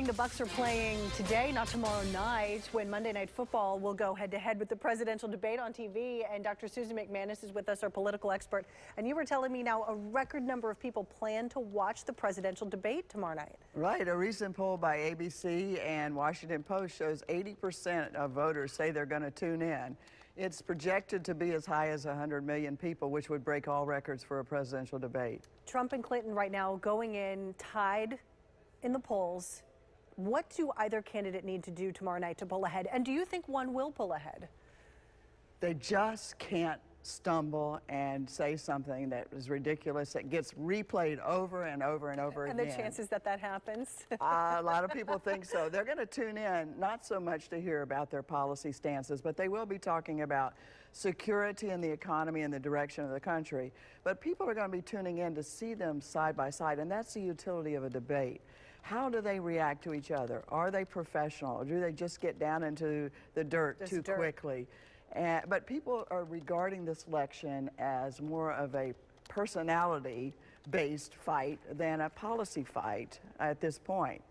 The Bucks are playing today, not tomorrow night, when Monday Night Football will go head-to-head with the presidential debate on TV. And Dr. Susan MacManus is with us, our political expert. And you were telling me now a record number of people plan to watch the presidential debate tomorrow night. Right. A recent poll by ABC and Washington Post shows 80% of voters say they're going to tune in. It's projected to be as high as 100 million people, which would break all records for a presidential debate. Trump and Clinton right now going in tied in the polls. What do either candidate need to do tomorrow night to pull ahead? And do you think one will pull ahead? They just can't stumble and say something that is ridiculous that gets replayed over and over and over again. And the chances that that happens? A lot of people think so. They're going to tune in, not so much to hear about their policy stances, but they will be talking about security and the economy and the direction of the country. But people are going to be tuning in to see them side by side, and that's the utility of a debate. How do they react to each other? Are they professional, or do they just get down into the dirt too quickly? But people are regarding this election as more of a personality-based fight than a policy fight at this point.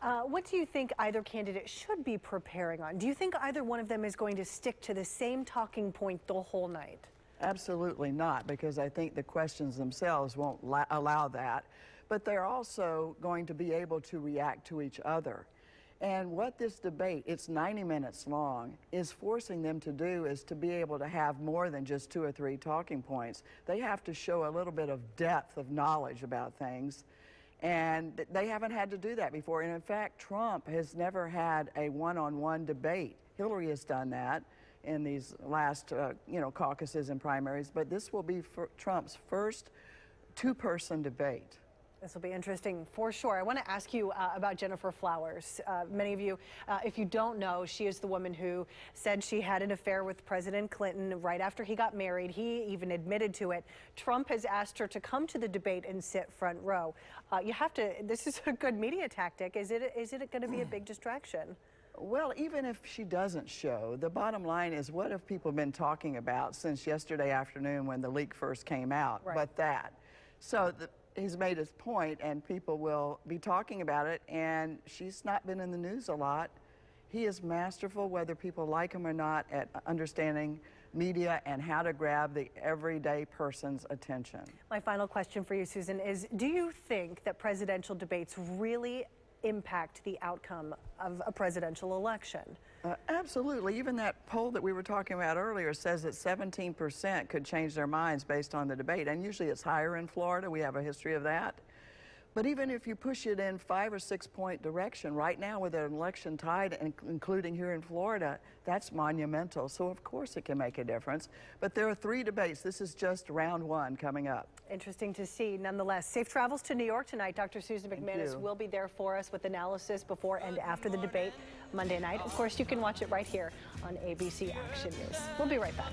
What do you think either candidate should be preparing on? Do you think either one of them is going to stick to the same talking point the whole night? Absolutely not, because I think the questions themselves won't allow that. But they're also going to be able to react to each other. And what this debate, it's 90 minutes long, is forcing them to do is to be able to have more than just 2 or 3 talking points. They have to show a little bit of depth of knowledge about things. And they haven't had to do that before. And in fact, Trump has never had a one-on-one debate. Hillary has done that in these last, caucuses and primaries. But this will be Trump's first 2-person debate. This will be interesting for sure. I want to ask you about Gennifer Flowers. Many of you, if you don't know, she is the woman who said she had an affair with President Clinton right after he got married. He even admitted to it. Trump has asked her to come to the debate and sit front row. This is a good media tactic. Is it going to be a big distraction? Well, even if she doesn't show, the bottom line is, what have people been talking about since yesterday afternoon when the leak first came out? Right. But that. So he's made his point, and people will be talking about it, and she's not been in the news a lot. He is masterful, whether people like him or not, at understanding media and how to grab the everyday person's attention. My final question for you, Susan, is do you think that presidential debates really impact the outcome of a presidential election? Absolutely. Even that poll that we were talking about earlier says that 17% could change their minds based on the debate. And usually it's higher in Florida. We have a history of that. But even if you push it in 5 or 6 point direction, right now with an election tied, including here in Florida, that's monumental. So of course it can make a difference. But there are 3 debates. This is just round 1 coming up. Interesting to see. Nonetheless, safe travels to New York tonight. Dr. Susan MacManus will be there for us with analysis before and after the debate Monday night. Of course, you can watch it right here on ABC Action News. We'll be right back.